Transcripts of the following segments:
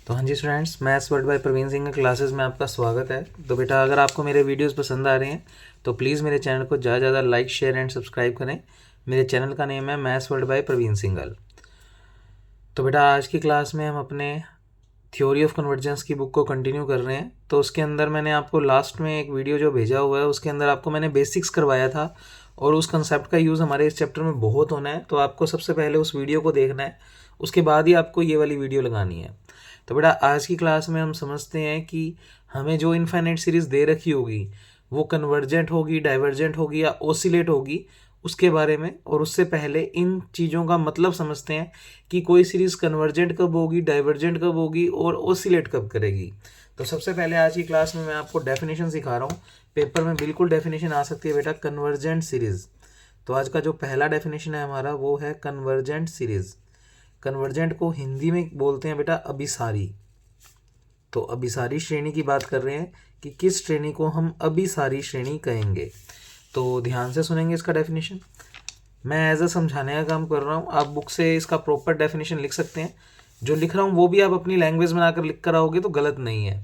तो हाँ जी students, maths world by Praveen Singh classes में आपका स्वागत है। तो बेटा, अगर आपको मेरे वीडियोस पसंद आ रहे हैं तो प्लीज़ मेरे चैनल को ज़्यादा ज़्यादा लाइक शेयर एंड सब्सक्राइब करें। मेरे चैनल का नेम है maths world by Praveen Singhal. तो बेटा, आज की क्लास में हम अपने थ्योरी ऑफ कन्वर्जेंस की बुक को कंटिन्यू कर रहे हैं। तो उसके अंदर मैंने आपको लास्ट में एक वीडियो जो भेजा हुआ है उसके अंदर आपको मैंने बेसिक्स करवाया था और उस कंसेप्ट का यूज़ हमारे इस चैप्टर में बहुत होना है। तो आपको सबसे पहले उस वीडियो को देखना है, उसके बाद ही आपको ये वाली वीडियो लगानी है। तो बेटा, आज की क्लास में हम समझते हैं कि हमें जो इनफाइनाइट सीरीज़ दे रखी होगी वो कन्वर्जेंट होगी, डाइवर्जेंट होगी या ओसिलेट होगी, उसके बारे में। और उससे पहले इन चीज़ों का मतलब समझते हैं कि कोई सीरीज़ कन्वर्जेंट कब होगी, डाइवर्जेंट कब होगी और ओसिलेट कब करेगी। तो सबसे पहले आज की क्लास में मैं आपको डेफिनेशन सिखा रहा हूँ। पेपर में बिल्कुल डेफिनेशन आ सकती है बेटा, कन्वर्जेंट सीरीज़। तो आज का जो पहला डेफिनेशन है हमारा वो है कन्वर्जेंट सीरीज़। कन्वर्जेंट को हिंदी में बोलते हैं बेटा अभिसारी। तो अभिसारी श्रेणी की बात कर रहे हैं कि किस श्रेणी को हम अभिसारी श्रेणी कहेंगे। तो ध्यान से सुनेंगे इसका डेफिनेशन। मैं एज अ समझाने का काम कर रहा हूँ, आप बुक से इसका प्रॉपर डेफिनेशन लिख सकते हैं। जो लिख रहा हूँ वो भी आप अपनी लैंग्वेज बनाकर लिख कर आओगे तो गलत नहीं है।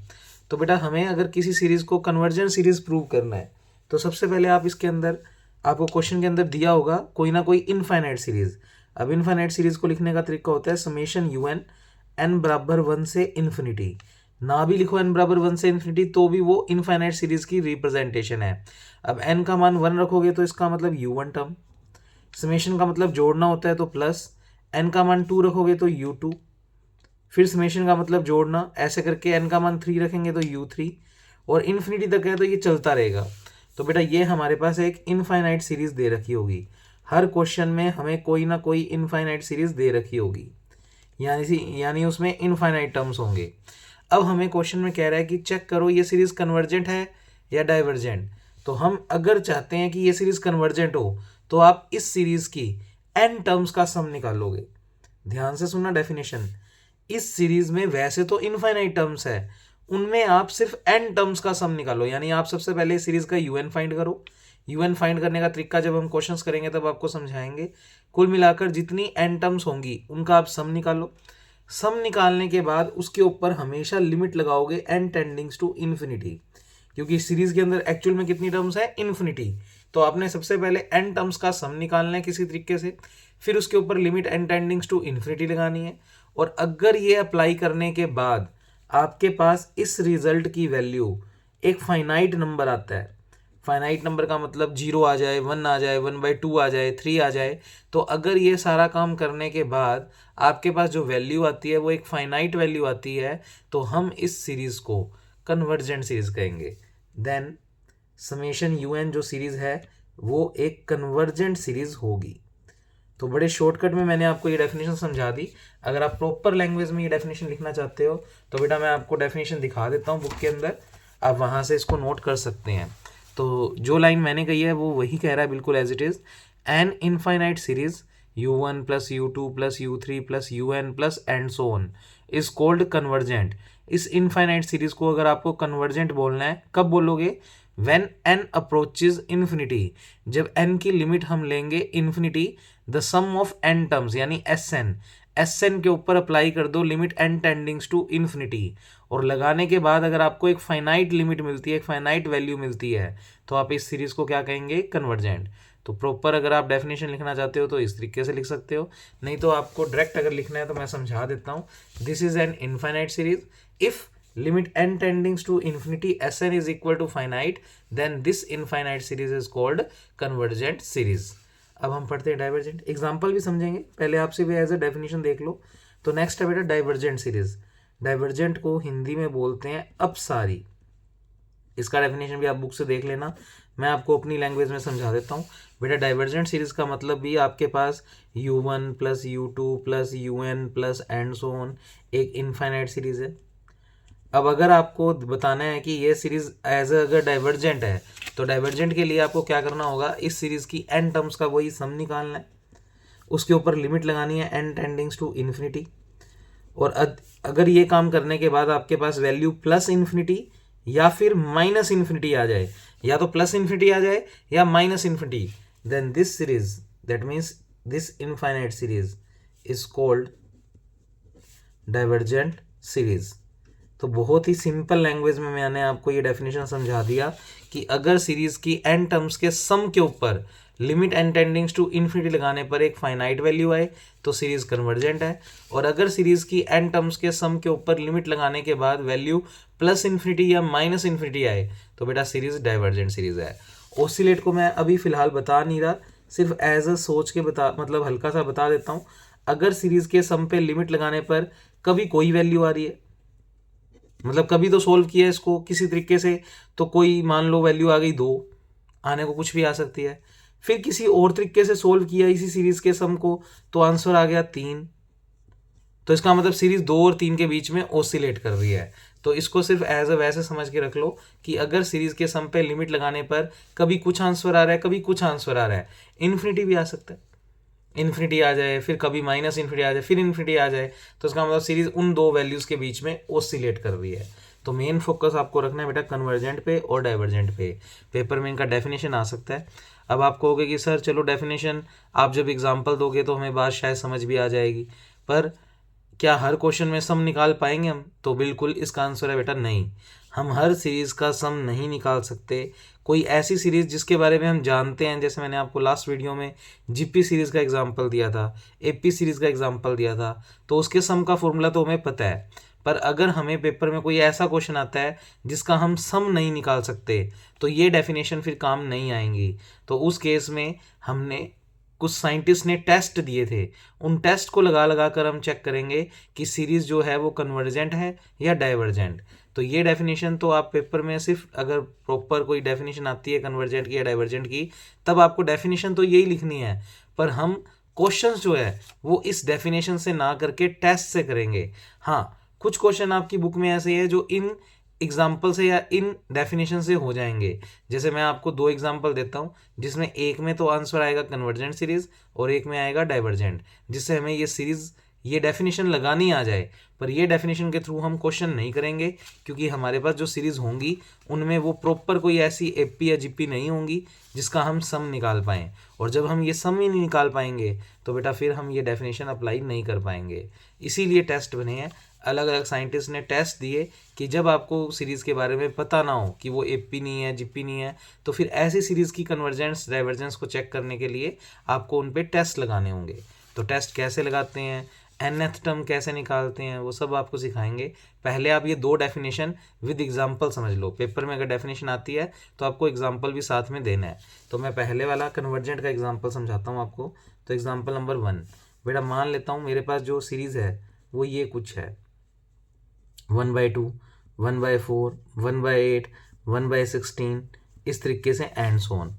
तो बेटा, हमें अगर किसी सीरीज़ को कन्वर्जेंट सीरीज़ प्रूव करना है तो सबसे पहले आप इसके अंदर, आपको क्वेश्चन के अंदर दिया होगा कोई ना कोई इनफाइनाइट सीरीज़। अब इनफाइनाइट सीरीज़ को लिखने का तरीका होता है समेशन यू एन एन बराबर 1 से इन्फिनिटी। ना भी लिखो n बराबर 1 से इन्फिनिटी तो भी वो इनफाइनाइट सीरीज़ की रिप्रेजेंटेशन है। अब n का मान 1 रखोगे तो इसका मतलब u1 टर्म, समेशन का मतलब जोड़ना होता है तो प्लस, n का मान 2 रखोगे तो u2, फिर समेशन का मतलब जोड़ना, ऐसे करके n का मान 3 रखेंगे तो u3 और इन्फिनिटी तक है तो ये चलता रहेगा। तो बेटा, ये हमारे पास एक इनफाइनाइट सीरीज़ दे रखी होगी। हर क्वेश्चन में हमें कोई ना कोई इनफाइनाइट सीरीज़ दे रखी होगी, यानी उसमें इनफाइनाइट टर्म्स होंगे। अब हमें क्वेश्चन में कह रहा है कि चेक करो ये सीरीज़ कन्वर्जेंट है या डाइवर्जेंट। तो हम अगर चाहते हैं कि ये सीरीज़ कन्वर्जेंट हो तो आप इस सीरीज़ की n टर्म्स का सम निकालोगे। ध्यान से सुनना डेफिनेशन। इस सीरीज़ में वैसे तो इनफाइनाइट टर्म्स है, उनमें आप सिर्फ n टर्म्स का सम निकालो। यानी आप सबसे पहले इस सीरीज़ का un फाइंड करो। un फाइंड करने का तरीका जब हम क्वेश्चंस करेंगे तब आपको समझाएंगे। कुल मिलाकर जितनी n टर्म्स होंगी उनका आप सम निकालो। सम निकालने के बाद उसके ऊपर हमेशा लिमिट लगाओगे n टेंडिंग्स टू इन्फिनिटी, क्योंकि सीरीज के अंदर एक्चुअल में कितनी टर्म्स है, इन्फिनिटी। तो आपने सबसे पहले n टर्म्स का सम निकालना है किसी तरीके से, फिर उसके ऊपर लिमिट n टेंडिंग्स टू इन्फिनिटी लगानी है। और अगर ये अप्लाई करने के बाद आपके पास इस रिजल्ट की वैल्यू एक फाइनाइट नंबर आता है, फाइनाइट नंबर का मतलब 0 आ जाए, 1 आ जाए, 1/2 आ जाए, 3 आ जाए, तो अगर ये सारा काम करने के बाद आपके पास जो वैल्यू आती है वो एक फाइनाइट वैल्यू आती है, तो हम इस सीरीज़ को कन्वर्जेंट सीरीज़ कहेंगे। देन समेशन यू एन जो सीरीज़ है वो एक कन्वर्जेंट सीरीज़ होगी। तो बड़े शॉर्टकट में मैंने आपको ये डेफिनेशन समझा दी। अगर आप प्रॉपर लैंग्वेज में ये डेफिनेशन लिखना चाहते हो तो बेटा मैं आपको डेफिनेशन दिखा देता हूँ बुक के अंदर, आप वहाँ से इसको नोट कर सकते हैं। तो जो लाइन मैंने कही है वो वही कह रहा है बिल्कुल as it is. An infinite series u1 plus u2 plus u3 plus un plus and so on is called convergent. इस इनफाइनाइट सीरीज को अगर आपको कन्वर्जेंट बोलना है कब बोलोगे, व्हेन n अप्रोचेज इन्फिनिटी, जब n की लिमिट हम लेंगे infinity, the sum of n terms यानी एस एन के ऊपर अप्लाई कर दो लिमिट n टेंडिंग्स टू इन्फिनिटी, और लगाने के बाद अगर आपको एक फाइनाइट लिमिट मिलती है, एक फाइनाइट वैल्यू मिलती है, तो आप इस सीरीज को क्या कहेंगे, कन्वर्जेंट। तो प्रॉपर अगर आप डेफिनेशन लिखना चाहते हो तो इस तरीके से लिख सकते हो, नहीं तो आपको डायरेक्ट अगर लिखना है तो मैं समझा देता हूँ। This is an infinite series if limit n tendings to infinity Sn is equal to finite, then this infinite series is called convergent series। अब हम पढ़ते हैं डाइवर्जेंट, एग्जाम्पल भी समझेंगे, पहले आपसे भी एज अ डेफिनेशन देख लो। तो नेक्स्ट है बेटा डाइवर्जेंट सीरीज। डाइवर्जेंट को हिंदी में बोलते हैं अपसारी। इसका डेफिनेशन भी आप बुक से देख लेना, मैं आपको अपनी लैंग्वेज में समझा देता हूँ। बेटा, डाइवर्जेंट सीरीज का मतलब भी आपके पास u1 plus u2 plus un plus and so on एक इनफाइनाइट सीरीज है। अब अगर आपको बताना है कि ये सीरीज एज अगर डाइवर्जेंट है तो डाइवर्जेंट के लिए आपको क्या करना होगा, इस सीरीज की n टर्म्स का वही सम निकालना है, उसके ऊपर लिमिट लगानी है n टेंडिंग्स टू इन्फिनिटी, और अगर ये काम करने के बाद आपके पास वैल्यू प्लस इन्फिनिटी या फिर माइनस इन्फिनिटी आ जाए, या तो प्लस इन्फिनिटी आ जाए या minus infinity, then this series, that means this infinite series is called divergent series. तो बहुत ही सिंपल लैंग्वेज में मैंने आपको ये डेफिनेशन समझा दिया कि अगर सीरीज की n टर्म्स के सम के ऊपर लिमिट n टेंडिंग्स टू इन्फिनिटी लगाने पर एक फाइनाइट वैल्यू आए तो सीरीज कन्वर्जेंट है, और अगर सीरीज की n टर्म्स के सम के ऊपर लिमिट लगाने के बाद वैल्यू प्लस इन्फिनिटी या माइनस इन्फिनिटी आए तो बेटा सीरीज डाइवर्जेंट सीरीज है। ऑसिलेट को मैं अभी फिलहाल बता नहीं रहा, सिर्फ एज अ सोच के मतलब हल्का सा बता देता हूँ। अगर सीरीज के सम पे लिमिट लगाने पर कभी कोई वैल्यू आ रही है, मतलब कभी तो सोल्व किया इसको किसी तरीके से, तो कोई मान लो वैल्यू आ गई 2, आने को कुछ भी आ सकती है। फिर किसी और तरीके से सोल्व किया इसी सीरीज के सम को तो आंसर आ गया 3, तो इसका मतलब सीरीज 2 और 3 के बीच में ऑसिलेट कर रही है। तो इसको सिर्फ एज अ वैसे समझ के रख लो कि अगर सीरीज के सम पे लिमिट लगाने पर कभी कुछ आंसर आ रहा है कभी कुछ आंसर आ रहा है, इन्फिनिटी भी आ सकता है, इन्फिनिटी आ जाए, फिर कभी माइनस इन्फिनिटी आ जाए, फिर इन्फिनिटी आ जाए, तो इसका मतलब सीरीज उन दो वैल्यूज के बीच में ऑसिलेट कर रही है। तो मेन फोकस आपको रखना है बेटा कन्वर्जेंट पे और डाइवर्जेंट पे। पेपर में इनका डेफिनेशन आ सकता है। अब आप कहोगे कि सर चलो डेफिनेशन आप जब एग्जाम्पल दोगे तो हमें बात शायद समझ भी आ जाएगी, पर क्या हर क्वेश्चन में सम निकाल पाएंगे हम? तो बिल्कुल इसका आंसर है बेटा नहीं, हम हर सीरीज का सम नहीं निकाल सकते। कोई ऐसी सीरीज जिसके बारे में हम जानते हैं, जैसे मैंने आपको लास्ट वीडियो में जीपी सीरीज का एग्जांपल दिया था, एपी सीरीज का एग्जांपल दिया था, तो उसके सम का फॉर्मूला तो हमें पता है। पर अगर हमें पेपर में कोई ऐसा क्वेश्चन आता है जिसका हम सम नहीं निकाल सकते तो ये डेफिनेशन फिर काम नहीं आएंगी। तो उस केस में हमने कुछ साइंटिस्ट ने टेस्ट दिए थे, उन टेस्ट को लगा लगा कर हम चेक करेंगे कि सीरीज जो है वो कन्वर्जेंट है या डाइवर्जेंट। तो ये डेफिनेशन तो आप पेपर में सिर्फ अगर प्रॉपर कोई डेफिनेशन आती है कन्वर्जेंट की या डाइवर्जेंट की, तब आपको डेफिनेशन तो यही लिखनी है, पर हम क्वेश्चंस जो है वो इस डेफिनेशन से ना करके टेस्ट से करेंगे। हाँ, कुछ क्वेश्चन आपकी बुक में ऐसे है जो इन एग्जाम्पल से या इन डेफिनेशन से हो जाएंगे। जैसे मैं आपको 2 एग्जाम्पल देता हूँ, जिसमें एक में तो आंसर आएगा कन्वर्जेंट सीरीज और एक में आएगा डाइवर्जेंट, जिससे हमें ये सीरीज ये डेफिनेशन लगानी आ जाए। पर ये डेफिनेशन के थ्रू हम क्वेश्चन नहीं करेंगे, क्योंकि हमारे पास जो सीरीज होंगी उनमें वो प्रॉपर कोई ऐसी एपी या जीपी नहीं होंगी जिसका हम सम निकाल पाएँ, और जब हम ये सम ही नहीं निकाल पाएंगे तो बेटा फिर हम ये डेफिनेशन अप्लाई नहीं कर पाएंगे। इसीलिए टेस्ट बने हैं, अलग अलग साइंटिस्ट ने टेस्ट दिए कि जब आपको सीरीज़ के बारे में पता ना हो कि वो एपी नहीं है जीपी नहीं है, तो फिर ऐसी सीरीज़ की कन्वर्जेंस डाइवर्जेंस को चेक करने के लिए आपको उन पे टेस्ट लगाने होंगे। तो टेस्ट कैसे लगाते हैं, nth टर्म कैसे निकालते हैं, वो सब आपको सिखाएंगे। पहले आप ये 2 डेफिनेशन विद एग्जाम्पल समझ लो। पेपर में अगर डेफिनेशन आती है तो आपको एग्जाम्पल भी साथ में देना है। तो मैं पहले वाला कन्वर्जेंट का एग्जाम्पल समझाता हूँ आपको। तो एग्जाम्पल नंबर 1, बेटा मान लेता हूँ मेरे पास जो सीरीज़ है वो ये कुछ है 1/2, 1/4, 1/8, 1/16, इस तरीके से एंड सो ऑन।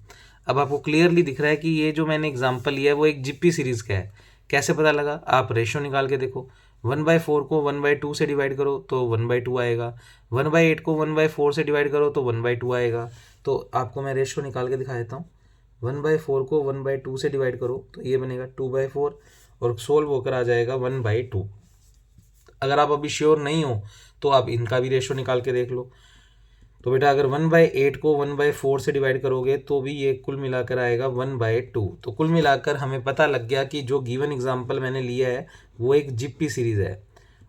अब आपको क्लियरली दिख रहा है कि ये जो मैंने एग्जांपल लिया है वो एक जीपी सीरीज़ का है। कैसे पता लगा? आप रेशो निकाल के देखो, 1/4 को 1/2 से डिवाइड करो तो 1/2 आएगा, 1/8 को 1/4 से डिवाइड करो तो 1/2 आएगा। तो आपको मैं रेशो निकाल के दिखा देता हूँ। 1/4 को 1/2 से डिवाइड करो तो ये बनेगा 2/4 और सोल्व होकर आ जाएगा 1/2। अगर आप अभी श्योर नहीं हो तो आप इनका भी रेशो निकाल के देख लो। तो बेटा अगर 1/8 को 1/4 से डिवाइड करोगे तो भी ये कुल मिलाकर आएगा 1/2। तो कुल मिलाकर हमें पता लग गया कि जो गिवन एग्जांपल मैंने लिया है वो एक जीपी सीरीज़ है।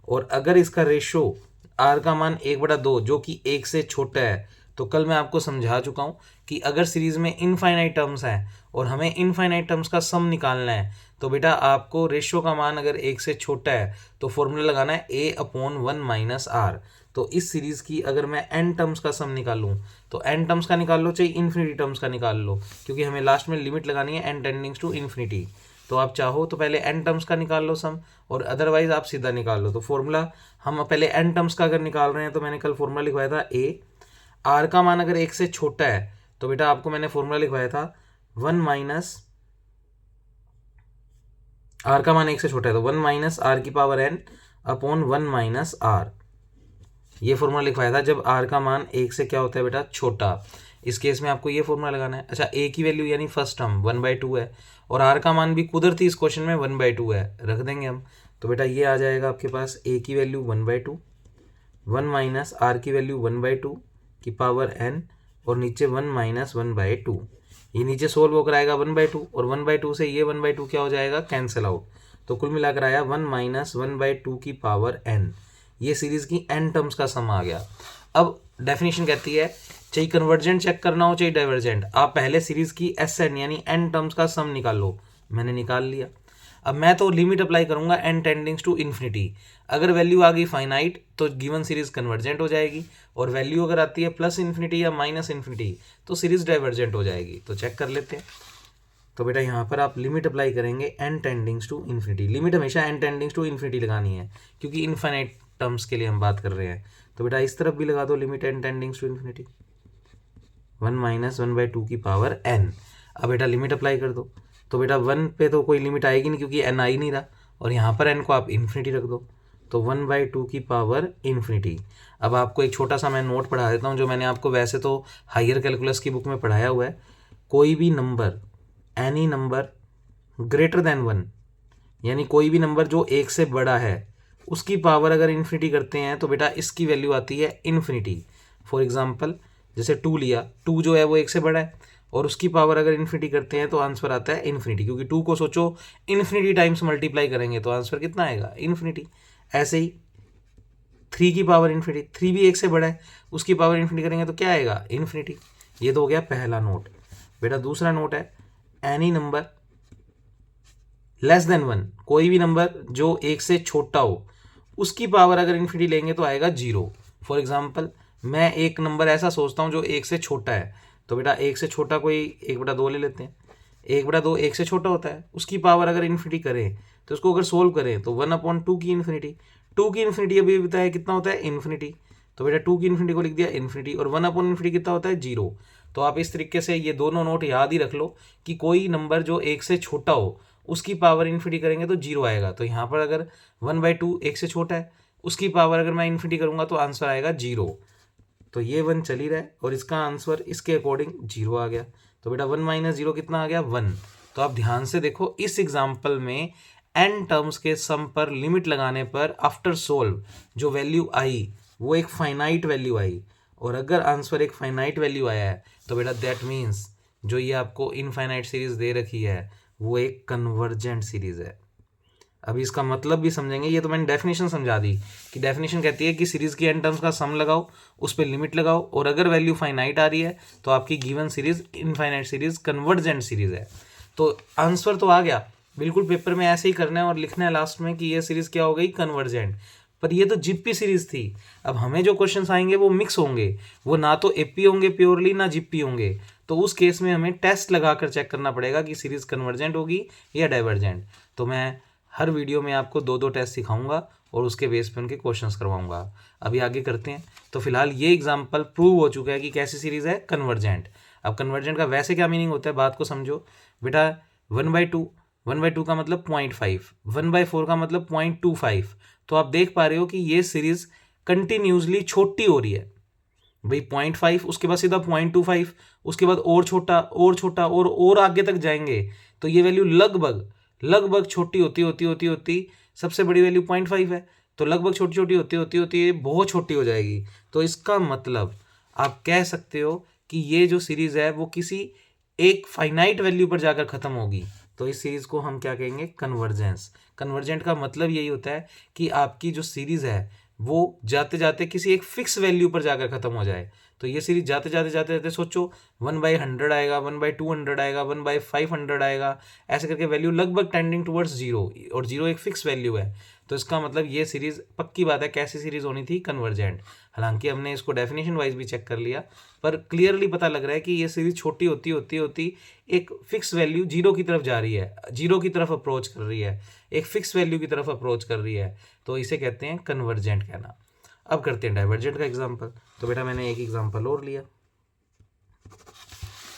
और अगर इसका रेशो आर का मान 1/2 जो कि 1 से छोटा है, तो कल मैं आपको समझा चुका हूँ कि अगर सीरीज़ में इनफाइनाइट टर्म्स हैं और हमें इनफाइनाइट टर्म्स का सम निकालना है, तो बेटा आपको रेशो का मान अगर 1 से छोटा है तो फॉर्मूला लगाना है a/1 - r। तो इस सीरीज़ की अगर मैं n टर्म्स का सम निकालूं तो n टर्म्स का निकाल लो चाहे इन्फिनिटी टर्म्स का निकाल लो, क्योंकि हमें लास्ट में लिमिट लगानी है n टेंडिंग्स टू इन्फिनिटी। तो आप चाहो तो पहले n टर्म्स का निकाल लो सम, और अदरवाइज आप सीधा निकाल लो। तो फॉर्मूला हम पहले n टर्म्स का अगर निकाल रहे हैं तो मैंने कल फॉर्मूला लिखवाया था a, r का मान अगर 1 से छोटा है तो बेटा आपको मैंने फॉर्मूला लिखवाया था 1 माइनस r का मान 1 से छोटा है तो 1 - r⁴ ये फॉर्मूला लिखवाया था जब r का मान 1 से क्या होता है बेटा छोटा। इस केस में आपको ये फॉर्मूला लगाना है। अच्छा, a की वैल्यू यानी फर्स्ट टर्म 1/2 है और r का मान भी कुदरती इस क्वेश्चन में 1/2 है, रख देंगे हम। तो बेटा ये आ जाएगा आपके पास a की वैल्यू 1/2, 1 - r की वैल्यू 1/2 की पावर n और नीचे 1 - 1/2। ये नीचे सोल्व होकर आएगा 1/2 और 1/2 से ये 1/2 क्या हो जाएगा? Cancel out. तो कुल मिलाकर आया 1 - 1/2 की पावर n। ये सीरीज़ की n टर्म्स का सम आ गया। अब डेफिनेशन कहती है चाहे कन्वर्जेंट चेक करना हो चाहे डाइवर्जेंट, आप पहले सीरीज़ की SN यानी n टर्म्स का सम निकाल लो। मैंने निकाल लिया। अब मैं तो लिमिट अप्लाई करूंगा n टेंडिंग्स टू इन्फिनिटी। अगर वैल्यू आ गई फाइनाइट तो गिवन सीरीज कन्वर्जेंट हो जाएगी, और वैल्यू अगर आती है प्लस इन्फिनिटी या माइनस इन्फिनिटी तो सीरीज डाइवर्जेंट हो जाएगी। तो चेक कर लेते हैं। तो बेटा यहाँ पर आप लिमिट अप्लाई करेंगे n टेंडिंग्स टू इन्फिनिटी। लिमिट हमेशा n टेंडिंग्स टू इन्फिनिटी लगानी है क्योंकि इनफाइनाइट टर्म्स के लिए हम बात कर रहे हैं। तो बेटा इस तरफ भी लगा दो limit n टेंडिंग्स to infinity 1 minus 1/2 की पावर n। अब बेटा लिमिट अप्लाई कर दो। तो बेटा 1 पे तो कोई लिमिट आएगी नहीं क्योंकि n आ ही नहीं रहा, और यहाँ पर n को आप इन्फिनिटी रख दो तो 1/2 की पावर इन्फिनिटी। अब आपको एक छोटा सा मैं नोट पढ़ा देता हूँ जो मैंने आपको वैसे तो हायर कैलकुलस की बुक में पढ़ाया हुआ है। कोई भी number, any number greater than 1, यानी कोई भी नंबर जो 1 से बड़ा है उसकी पावर अगर इन्फिनिटी करते हैं तो बेटा इसकी वैल्यू आती है इन्फिनिटी। फॉर एग्जाम्पल जैसे 2 लिया, 2 जो है वो 1 से बड़ा है और उसकी पावर अगर इन्फिनिटी करते हैं तो आंसर आता है इन्फिनिटी, क्योंकि 2 को सोचो इन्फिनिटी टाइम्स मल्टीप्लाई करेंगे तो आंसर कितना आएगा, इन्फिनिटी। ऐसे ही 3 की पावर इन्फिनिटी, 3 भी 1 से बड़ा है, उसकी पावर इन्फिनिटी करेंगे तो क्या आएगा, इन्फिनिटी। ये तो हो गया पहला नोट। बेटा दूसरा नोट है एनी नंबर लेस देन 1, कोई भी नंबर जो 1 से छोटा हो उसकी पावर अगर इन्फिनिटी लेंगे तो आएगा 0। फॉर एग्जाम्पल मैं एक नंबर ऐसा सोचता हूँ जो 1 से छोटा है, तो बेटा 1 से छोटा कोई 1/2 ले लेते हैं। 1/2 1 से छोटा होता है, उसकी पावर अगर इन्फिनिटी करें तो उसको अगर सोल्व करें तो 1/2 की इन्फिनिटी। 2 की इन्फिनिटी अभी बताया कितना होता है, इन्फिनिटी। तो बेटा 2 की इन्फिनिटी को लिख दिया इन्फिनिटी, और 1/इन्फिनिटी कितना होता है, 0। तो आप इस तरीके से ये दोनों नोट याद ही रख लो कि कोई नंबर जो 1 से छोटा हो उसकी पावर इन्फिनिटी करेंगे तो 0 आएगा। तो यहाँ पर अगर 1/2 1 से छोटा है, उसकी पावर अगर मैं इन्फिनिटी करूँगा तो आंसर आएगा 0। तो ये 1 चल ही रहा है और इसका आंसर इसके अकॉर्डिंग 0 आ गया। तो बेटा 1 माइनस 0 कितना आ गया, 1। तो आप ध्यान से देखो इस एग्जाम्पल में n टर्म्स के सम पर लिमिट लगाने पर आफ्टर सोल्व जो वैल्यू आई वो एक फाइनाइट वैल्यू आई, और अगर आंसर एक फाइनाइट वैल्यू आया है तो बेटा दैट मीन्स जो ये आपको इनफाइनाइट सीरीज दे रखी है वो एक कन्वर्जेंट सीरीज है। अभी इसका मतलब भी समझेंगे। ये तो मैंने डेफिनेशन समझा दी कि डेफिनेशन कहती है कि सीरीज की n टर्म्स का सम लगाओ, उस पर लिमिट लगाओ, और अगर वैल्यू फाइनाइट आ रही है तो आपकी given series infinite series convergent series है। तो आंसर तो आ गया, बिल्कुल पेपर में ऐसे ही करना है और लिखना है लास्ट में कि ये सीरीज क्या हो गई, कन्वर्जेंट। पर ये तो जिप्पी सीरीज थी। अब हमें जो क्वेश्चंस आएंगे वो मिक्स होंगे, वो ना तो एपी होंगे प्योरली ना जिप्पी होंगे। तो उस केस में हमें टेस्ट लगाकर चेक करना पड़ेगा कि सीरीज कन्वर्जेंट होगी या डाइवर्जेंट। तो मैं हर वीडियो में आपको 2-2 टेस्ट सिखाऊंगा और उसके बेस पे उनके क्वेश्चंस करवाऊंगा। अभी आगे करते हैं। तो फिलहाल ये एग्जांपल प्रूव हो चुका है कि कैसी सीरीज है, कन्वर्जेंट। अब कन्वर्जेंट का वैसे क्या मीनिंग होता है, बात को समझो बेटा। 1/2 का मतलब 0.5, 1/4 का मतलब 0.25। तो आप देख पा रहे हो कि ये सीरीज कंटिन्यूसली छोटी हो रही है भाई। 0.5 उसके बाद सीधा 0.25, उसके बाद और छोटा और छोटा और आगे तक जाएंगे तो ये वैल्यू लगभग छोटी होती सबसे बड़ी वैल्यू 0.5 है, तो लगभग छोटी होती बहुत छोटी हो जाएगी। तो इसका मतलब आप कह सकते हो कि ये जो सीरीज है वो किसी एक फाइनाइट वैल्यू पर जाकर खत्म होगी। तो इस सीरीज को हम क्या कहेंगे, कन्वर्जेंस। कन्वर्जेंट का मतलब यही होता है कि आपकी जो सीरीज है वो जाते जाते किसी एक फिक्स वैल्यू पर जाकर खत्म हो जाए। तो ये सीरीज जाते जाते सोचो 1/100 आएगा, 1/200 आएगा, 1/500 आएगा, ऐसे करके वैल्यू लगभग टेंडिंग टुवर्ड्स 0, और 0 एक फिक्स वैल्यू है। तो इसका मतलब ये सीरीज पक्की बात है कैसी सीरीज होनी थी, कन्वर्जेंट। हालांकि हमने इसको डेफिनेशन वाइज भी चेक कर लिया, पर क्लियरली पता लग रहा है कि ये सीरीज छोटी होती एक फिक्स वैल्यू 0 की तरफ जा रही है, 0 की तरफ अप्रोच कर रही है, एक फिक्स वैल्यू की तरफ अप्रोच कर रही है। तो इसे कहते हैं कन्वर्जेंट कहना। अब करते हैं डाइवर्जेंट का एग्जाम्पल। तो बेटा मैंने एक एग्जाम्पल और लिया,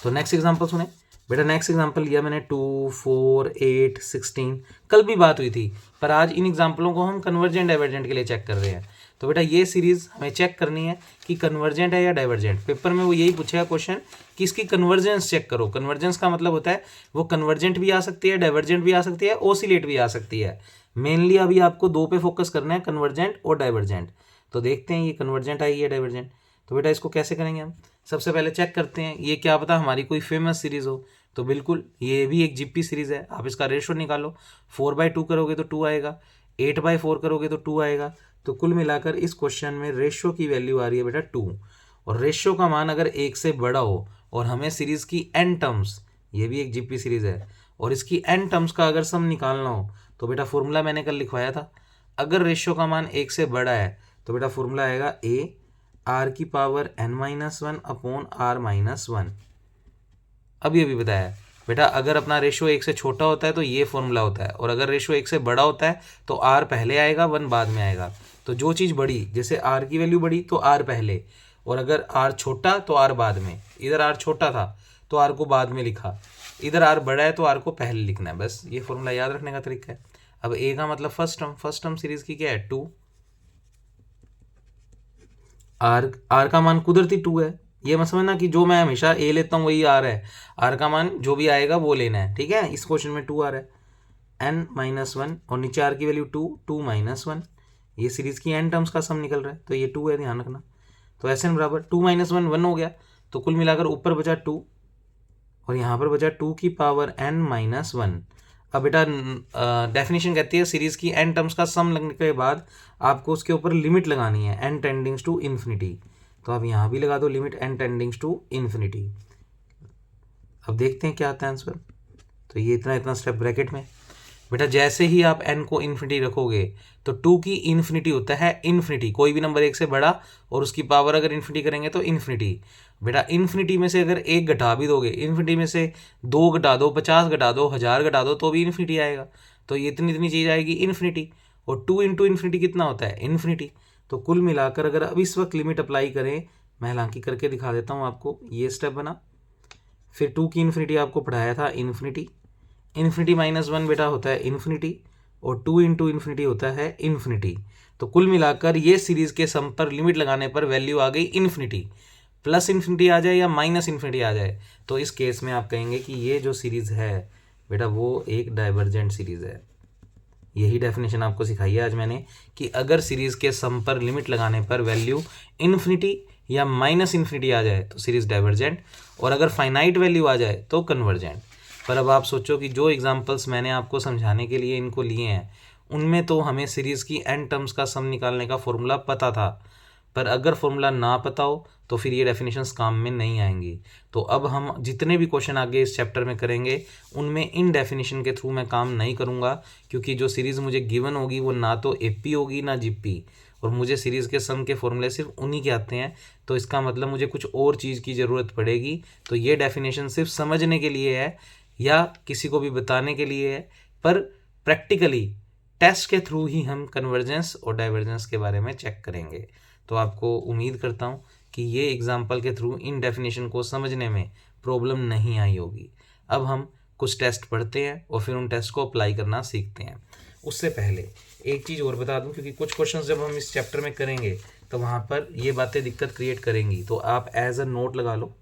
तो नेक्स्ट एग्जाम्पल सुने बेटा। नेक्स्ट एग्जाम्पल लिया मैंने 2, 4, 8, 16। कल भी बात हुई थी, पर आज इन एग्जाम्पलों को हम कन्वर्जेंट डाइवर्जेंट के लिए चेक कर रहे हैं। तो बेटा ये सीरीज हमें चेक करनी है कि कन्वर्जेंट है या डाइवर्जेंट। पेपर में वो यही पूछेगा क्वेश्चन कि इसकी कन्वर्जेंस चेक करो। कन्वर्जेंस का मतलब होता है वो कन्वर्जेंट भी आ सकती है, डाइवर्जेंट भी आ सकती है, ओसिलेट भी आ सकती है। मेनली अभी आपको 2 पे फोकस करना है, कन्वर्जेंट और डाइवर्जेंट। तो देखते हैं ये कन्वर्जेंट आई है डाइवर्जेंट। तो बेटा इसको कैसे करेंगे हम, सबसे पहले चेक करते हैं ये क्या पता हमारी कोई फेमस सीरीज हो। तो बिल्कुल ये भी एक जिप्पी सीरीज है। आप इसका रेशो निकालो, 4/2 करोगे तो 2 आएगा, 8/4 करोगे तो 2 आएगा, तो कुल मिलाकर इस क्वेश्चन में रेशियो की वैल्यू आ रही है बेटा 2, और रेशियो का मान अगर 1 से बड़ा हो और हमें सीरीज की n टर्म्स, ये भी एक जीपी सीरीज है, और इसकी n टर्म्स का अगर सम निकालना हो तो बेटा फॉर्मूला मैंने कल लिखवाया था, अगर रेशियो का मान 1 से बड़ा है तो बेटा फॉर्मूला आएगा a r की पावर n-1 अपॉन r-1। अभी अभी बताया बेटा, अगर अपना रेशियो 1 से छोटा होता है तो ये फॉर्मूला होता है, और अगर रेशियो 1 से बड़ा होता है तो r पहले आएगा 1 बाद में आएगा। तो जो चीज़ बड़ी, जैसे r की वैल्यू बड़ी तो r पहले, और अगर r छोटा तो r बाद में। इधर r छोटा था तो r को बाद में लिखा, इधर r बड़ा है तो r को पहले लिखना है। बस ये फॉर्मूला याद रखने का तरीका है। अब a का मतलब फर्स्ट टर्म सीरीज की क्या है 2, r का मान कुदरती 2 है। ये मत समझना कि जो मैं हमेशा a लेता हूँ वही r है, r का मान जो भी आएगा वो लेना है, ठीक है। इस क्वेश्चन में 2 आ रहा है n-1 और नीचे r की वैल्यू 2 -1, ये सीरीज की n टर्म्स का सम निकल रहा है तो ये 2 है, ध्यान रखना। तो Sn बराबर 2 - 1 1 हो गया, तो कुल मिलाकर ऊपर बचा 2 और यहाँ पर बचा 2 की पावर n-1। अब बेटा डेफिनेशन कहती है सीरीज की n टर्म्स का सम लगने के बाद आपको उसके ऊपर लिमिट लगानी है n टेंडिंग्स टू इन्फिनिटी, तो आप यहाँ भी लगा दो लिमिट n टेंडिंग्स टू इन्फिनिटी। अब देखते हैं क्या आता है आंसर। तो ये इतना स्टेप ब्रैकेट में बेटा, जैसे ही आप n को इन्फिनिटी रखोगे तो 2 की इन्फिनिटी होता है इन्फिनिटी, कोई भी नंबर 1 से बड़ा और उसकी पावर अगर इन्फिनिटी करेंगे तो इन्फिनिटी। बेटा इन्फिनिटी में से अगर 1 घटा भी दोगे, इन्फिनिटी में से 2 घटा दो, 50 घटा दो, 1000 घटा दो तो भी इन्फिनिटी आएगा। तो ये इतनी चीज़ आएगी इन्फिनिटी, और 2 इंटू इन्फिनिटी कितना होता है इन्फिनिटी। तो कुल मिलाकर अगर अब इस वक्त लिमिट अप्लाई करें, मैं हालांकि करके दिखा देता हूँ आपको, ये स्टेप बना, फिर 2 की इन्फिनिटी आपको पढ़ाया था इन्फिनिटी, इन्फिनिटी -1 बेटा होता है इन्फिनिटी, और 2 इंटू इन्फिनिटी होता है इन्फिनिटी। तो कुल मिलाकर ये सीरीज के सम पर लिमिट लगाने पर वैल्यू आ गई इन्फिनिटी, प्लस इन्फिनिटी आ जाए या माइनस इन्फिनिटी आ जाए, तो इस केस में आप कहेंगे कि ये जो सीरीज है बेटा वो एक डाइवर्जेंट सीरीज है। यही डेफिनेशन आपको सिखाई है आज मैंने, कि अगर सीरीज के सम पर लिमिट लगाने पर वैल्यू इन्फिनिटी या माइनस इन्फिनिटी आ जाए तो सीरीज डाइवर्जेंट, और अगर फाइनाइट वैल्यू आ जाए तो कन्वर्जेंट। पर अब आप सोचो कि जो एग्जांपल्स मैंने आपको समझाने के लिए इनको लिए हैं उनमें तो हमें सीरीज़ की n टर्म्स का सम निकालने का फॉर्मूला पता था, पर अगर फॉर्मूला ना पता हो तो फिर ये डेफिनेशंस काम में नहीं आएंगी। तो अब हम जितने भी क्वेश्चन आगे इस चैप्टर में करेंगे उनमें इन डेफिनेशन के थ्रू मैं काम नहीं करूँगा, क्योंकि जो सीरीज़ मुझे गिवन होगी वो ना तो एपी होगी ना जीपी, और मुझे सीरीज़ के सम के फॉर्मूले सिर्फ उन्हीं के आते हैं। तो इसका मतलब मुझे कुछ और चीज़ की ज़रूरत पड़ेगी। तो ये डेफिनेशन सिर्फ समझने के लिए है या किसी को भी बताने के लिए है, पर प्रैक्टिकली टेस्ट के थ्रू ही हम कन्वर्जेंस और डाइवर्जेंस के बारे में चेक करेंगे। तो आपको उम्मीद करता हूँ कि ये एग्जाम्पल के थ्रू इन डेफिनेशन को समझने में प्रॉब्लम नहीं आई होगी। अब हम कुछ टेस्ट पढ़ते हैं और फिर उन टेस्ट को अप्लाई करना सीखते हैं। उससे पहले एक चीज़ और बता दूं, क्योंकि कुछ क्वेश्चंस जब हम इस चैप्टर में करेंगे तो वहाँ पर ये बातें दिक्कत क्रिएट करेंगी, तो आप एज अ नोट लगा लो।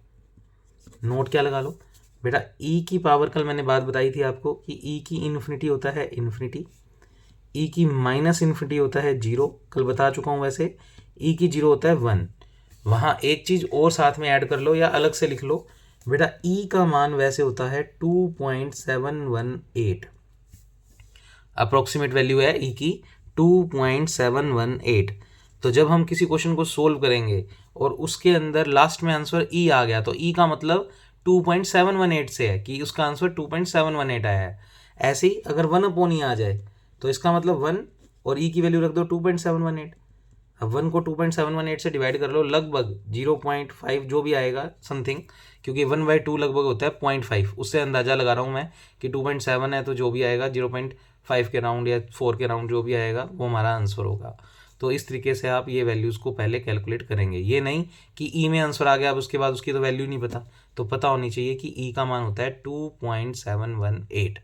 नोट क्या लगा लो बेटा, e की पावर कल मैंने बात बताई थी आपको कि e की इन्फिनिटी होता है इन्फिनिटी, e की माइनस इन्फिनिटी होता है 0, कल बता चुका हूँ। वैसे e की 0 होता है 1। वहाँ एक चीज़ और साथ में ऐड कर लो या अलग से लिख लो बेटा, e का मान वैसे होता है 2.718, अप्रोक्सीमेट वैल्यू है e की 2.718। तो जब हम किसी क्वेश्चन को सोल्व करेंगे और उसके अंदर लास्ट में आंसर e आ गया तो e का मतलब 2.718 से है कि उसका आंसर 2.718 आया है। ऐसे ही अगर 1/e आ जाए तो इसका मतलब 1 और e की वैल्यू रख दो 2.718। अब 1 को 2.718 से डिवाइड कर लो, लगभग 0.5 जो भी आएगा समथिंग, क्योंकि 1/2 लगभग होता है 0.5, उससे अंदाज़ा लगा रहा हूँ मैं कि 2.7 है तो जो भी आएगा 0.5 के राउंड या 4 के राउंड जो भी आएगा वो हमारा आंसर होगा। तो इस तरीके से आप ये वैल्यूज़ को पहले कैलकुलेट करेंगे। ये नहीं कि ई में आंसर आ गया अब उसके बाद उसकी तो वैल्यू नहीं पता, तो पता होनी चाहिए कि ई का मान होता है 2.718।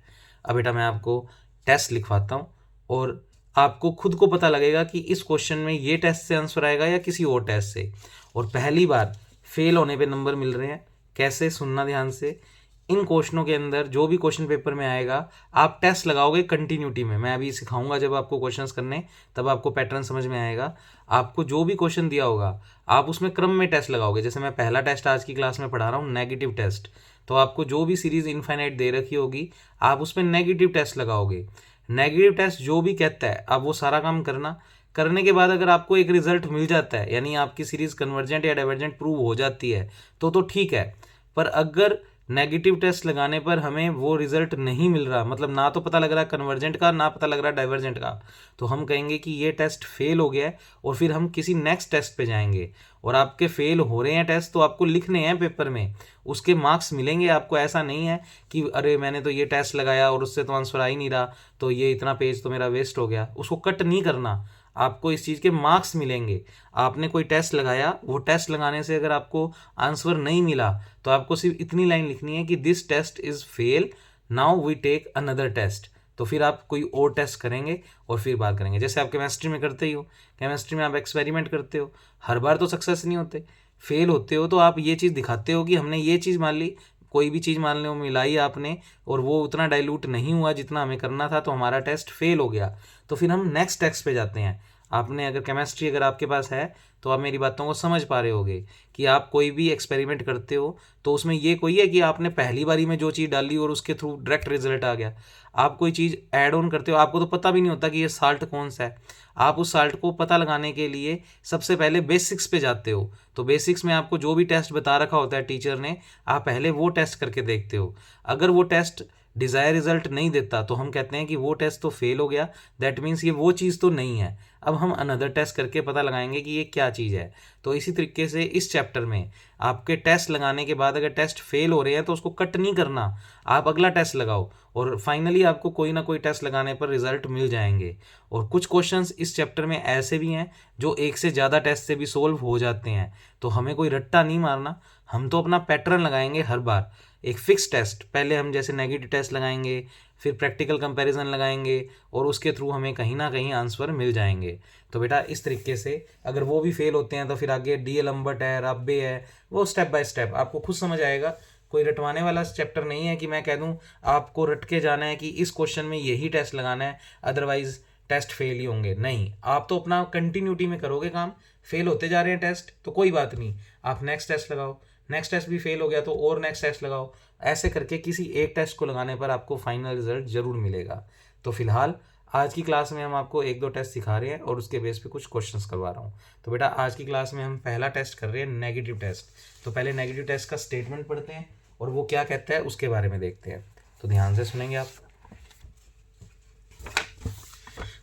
अब बेटा मैं आपको टेस्ट लिखवाता हूँ और आपको खुद को पता लगेगा कि इस क्वेश्चन में ये टेस्ट से आंसर आएगा या किसी और टेस्ट से। और पहली बार फेल होने पे नंबर मिल रहे हैं, कैसे सुनना ध्यान से। इन क्वेश्चनों के अंदर जो भी क्वेश्चन पेपर में आएगा आप टेस्ट लगाओगे कंटिन्यूटी में। मैं अभी सिखाऊंगा जब आपको क्वेश्चंस करने, तब आपको पैटर्न समझ में आएगा। आपको जो भी क्वेश्चन दिया होगा आप उसमें क्रम में टेस्ट लगाओगे। जैसे मैं पहला टेस्ट आज की क्लास में पढ़ा रहा हूँ नेगेटिव टेस्ट, तो आपको जो भी सीरीज इनफाइनाइट दे रखी होगी आप उसमें नेगेटिव टेस्ट लगाओगे। नेगेटिव टेस्ट जो भी कहता है आप वो सारा काम करना, करने के बाद अगर आपको एक रिजल्ट मिल जाता है, यानी आपकी सीरीज कन्वर्जेंट या डाइवर्जेंट प्रूव हो जाती है, तो ठीक है। पर अगर नेगेटिव टेस्ट लगाने पर हमें वो रिजल्ट नहीं मिल रहा, मतलब ना तो पता लग रहा कन्वर्जेंट का, ना पता लग रहा डाइवर्जेंट का, तो हम कहेंगे कि ये टेस्ट फेल हो गया है और फिर हम किसी नेक्स्ट टेस्ट पे जाएंगे। और आपके फेल हो रहे हैं टेस्ट तो आपको लिखने हैं पेपर में, उसके मार्क्स मिलेंगे आपको। ऐसा नहीं है कि अरे मैंने तो ये टेस्ट लगाया और उससे तो आंसर आ ही नहीं रहा, तो ये इतना पेज तो मेरा वेस्ट हो गया। उसको कट नहीं करना, आपको इस चीज़ के मार्क्स मिलेंगे। आपने कोई टेस्ट लगाया, वो टेस्ट लगाने से अगर आपको आंसर नहीं मिला तो आपको सिर्फ इतनी लाइन लिखनी है कि this test is fail, now we take another test. तो फिर आप कोई और टेस्ट करेंगे और फिर बात करेंगे। जैसे आप केमिस्ट्री में करते ही हो, केमिस्ट्री में आप एक्सपेरिमेंट करते हो, हर बार तो सक्सेस नहीं होते, फेल होते हो, तो आप ये चीज़ दिखाते हो कि हमने ये चीज़ मान ली, कोई भी चीज़ मान लो मिलाई आपने और वो उतना डाइल्यूट नहीं हुआ जितना हमें करना था, तो हमारा टेस्ट फेल हो गया। तो फिर हम नेक्स्ट टेस्ट पे जाते हैं। आपने अगर केमिस्ट्री अगर आपके पास है तो आप मेरी बातों को समझ पा रहे होगे कि आप कोई भी एक्सपेरिमेंट करते हो तो उसमें ये कोई है कि आपने पहली बारी में जो चीज़ डाली और उसके थ्रू डायरेक्ट रिजल्ट आ गया। आप कोई चीज़ ऐड ऑन करते हो, आपको तो पता भी नहीं होता कि ये साल्ट कौन सा है। आप उस साल्ट को पता लगाने के लिए सबसे पहले बेसिक्स पे जाते हो। तो बेसिक्स में आपको जो भी टेस्ट बता रखा होता है टीचर ने, आप पहले वो टेस्ट करके देखते हो। अगर वो टेस्ट डिज़ायर रिजल्ट नहीं देता तो हम कहते हैं कि वो टेस्ट तो फेल हो गया, दैट मीन्स ये वो चीज़ तो नहीं है। अब हम अनदर टेस्ट करके पता लगाएंगे कि ये क्या चीज़ है। तो इसी तरीके से इस चैप्टर में आपके टेस्ट लगाने के बाद अगर टेस्ट फेल हो रहे हैं तो उसको कट नहीं करना, आप अगला टेस्ट लगाओ और फाइनली आपको कोई ना कोई टेस्ट लगाने पर रिजल्ट मिल जाएंगे। और कुछ क्वेश्चंस इस चैप्टर में ऐसे भी हैं जो एक से ज़्यादा टेस्ट से भी सोल्व हो जाते हैं। तो हमें कोई रट्टा नहीं मारना, हम तो अपना पैटर्न लगाएंगे हर बार। एक फिक्स टेस्ट, पहले हम जैसे नेगेटिव टेस्ट लगाएंगे, फिर प्रैक्टिकल कंपैरिजन लगाएंगे और उसके थ्रू हमें कहीं ना कहीं आंसर मिल जाएंगे। तो बेटा इस तरीके से अगर वो भी फेल होते हैं तो फिर आगे डी लंबर्ट है, राब्बे है, वो स्टेप बाय स्टेप आपको खुद समझ आएगा। कोई रटवाने वाला चैप्टर नहीं है कि मैं कह दूं आपको रट के जाना है कि इस क्वेश्चन में यही टेस्ट लगाना है अदरवाइज टेस्ट फेल ही होंगे। नहीं, आप तो अपना कंटिन्यूटी में करोगे काम। फेल होते जा रहे हैं टेस्ट तो कोई बात नहीं, आप नेक्स्ट टेस्ट लगाओ, नेक्स्ट टेस्ट भी फेल हो गया तो और नेक्स्ट टेस्ट लगाओ। ऐसे करके किसी एक टेस्ट को लगाने पर आपको फाइनल रिजल्ट जरूर मिलेगा। तो फिलहाल आज की क्लास में हम आपको एक दो टेस्ट सिखा रहे हैं और उसके बेस पे कुछ क्वेश्चंस करवा रहा हूँ। तो बेटा आज की क्लास में हम पहला टेस्ट कर रहे हैं नेगेटिव टेस्ट। तो पहले नेगेटिव टेस्ट का स्टेटमेंट पढ़ते हैं और वो क्या कहता है उसके बारे में देखते हैं। तो ध्यान से सुनेंगे आप।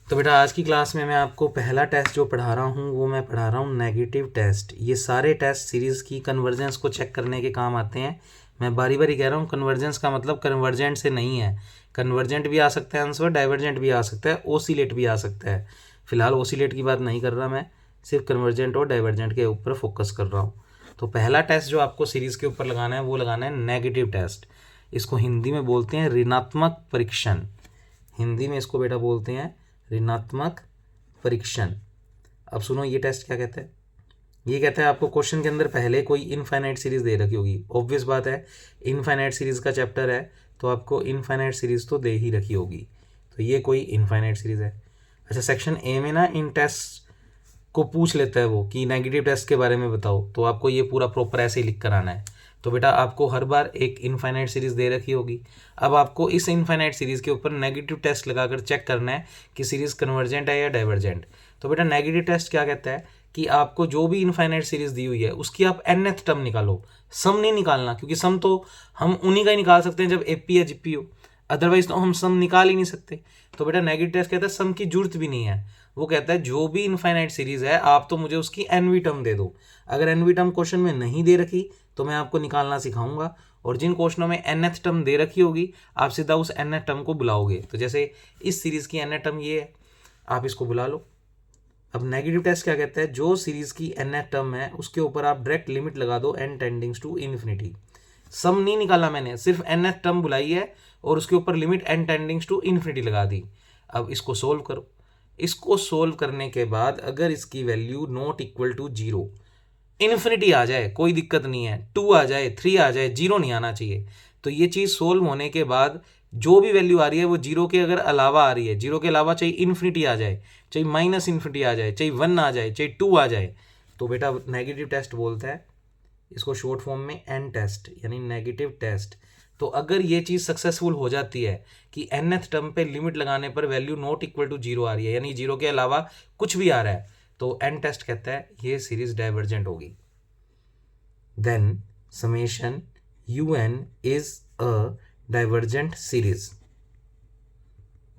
तो बेटा आज की क्लास में मैं आपको पहला टेस्ट जो पढ़ा रहा हूँ वो मैं पढ़ा रहा हूँ नेगेटिव टेस्ट। ये सारे टेस्ट सीरीज़ की कन्वर्जेंस को चेक करने के काम आते हैं। मैं बारी बारी कह रहा हूँ, कन्वर्जेंस का मतलब कन्वर्जेंट से नहीं है। कन्वर्जेंट भी आ सकता है आंसर, डाइवर्जेंट भी आ सकता है, ओसिलेट भी आ सकता है। फिलहाल ओसिलेट की बात नहीं कर रहा मैं, सिर्फ कन्वर्जेंट और डाइवर्जेंट के ऊपर फोकस कर रहा हूँ। तो पहला टेस्ट जो आपको सीरीज़ के ऊपर लगाना है वो लगाना है नेगेटिव टेस्ट। इसको हिंदी में बोलते हैं ऋणात्मक परीक्षण। हिंदी में इसको बेटा बोलते हैं ऋणात्मक परीक्षण। अब सुनो ये टेस्ट क्या कहता है। ये कहता है आपको क्वेश्चन के अंदर पहले कोई इनफाइनाइट सीरीज दे रखी होगी। ऑब्वियस बात है, इनफाइनाइट सीरीज का चैप्टर है तो आपको इनफाइनाइट सीरीज तो दे ही रखी होगी। तो ये कोई इनफाइनाइट सीरीज है। अच्छा, सेक्शन ए में ना इन टेस्ट को पूछ लेता है वो कि नेगेटिव टेस्ट के बारे में बताओ, तो आपको ये पूरा प्रॉपर ऐसे ही लिख कर आना है। तो बेटा आपको हर बार एक इनफाइनाइट सीरीज दे रखी होगी। अब आपको इस इनफाइनाइट सीरीज के ऊपर नेगेटिव टेस्ट लगाकर चेक करना है कि सीरीज कन्वर्जेंट है या डाइवर्जेंट। तो बेटा नेगेटिव टेस्ट क्या कहता है कि आपको जो भी इनफाइनाइट सीरीज दी हुई है उसकी आप nth टर्म निकालो। सम नहीं निकालना, क्योंकि सम तो हम उन्हीं का ही निकाल सकते हैं जब एपी या जीपी हो, अदरवाइज तो हम सम निकाल ही नहीं सकते। तो बेटा नेगेटिव टेस्ट कहता है सम की जरूरत भी नहीं है। वो कहता है जो भी इनफाइनाइट सीरीज है आप तो मुझे उसकी nवीं टर्म दे दो। अगर nवीं टर्म क्वेश्चन में नहीं दे रखी तो मैं आपको निकालना सिखाऊंगा, और जिन क्वेश्चनों में nth टर्म दे रखी होगी आप सीधा उस nth टर्म को बुलाओगे। तो जैसे इस सीरीज की nth टर्म ये है, आप इसको बुला लो। अब नेगेटिव टेस्ट क्या कहता है, जो सीरीज की nth टर्म है उसके ऊपर आप डायरेक्ट लिमिट लगा दो n टेंडिंग्स टू इन्फिनिटी। सम नहीं निकाला मैंने, सिर्फ nth टर्म बुलाई है और उसके ऊपर लिमिट n टेंडिंग्स टू इन्फिनिटी लगा दी। अब इसको सोल्व करो। इसको सोल्व करने के बाद अगर इसकी value not equal to 0, infinity आ जाए कोई दिक्कत नहीं है, 2 आ जाए, 3 आ जाए, 0 नहीं आना चाहिए। तो ये चीज़ सोल्व होने के बाद जो भी वैल्यू आ रही है वो 0 के अगर अलावा आ रही है, 0 के अलावा चाहे इन्फिनिटी आ जाए, चाहे माइनस इन्फिनिटी आ जाए, चाहे 1 आ जाए, चाहे 2 आ जाए, तो बेटा नेगेटिव टेस्ट बोलता है इसको शॉर्ट फॉर्म में एन टेस्ट, यानी नेगेटिव टेस्ट। तो अगर ये चीज़ सक्सेसफुल हो जाती है कि nth टर्म पे लिमिट लगाने पर value not equal to zero आ रही है, यानी जीरो के अलावा कुछ भी आ रहा है, तो एन टेस्ट कहता है ये सीरीज डाइवर्जेंट होगी। Then summation un is a divergent series.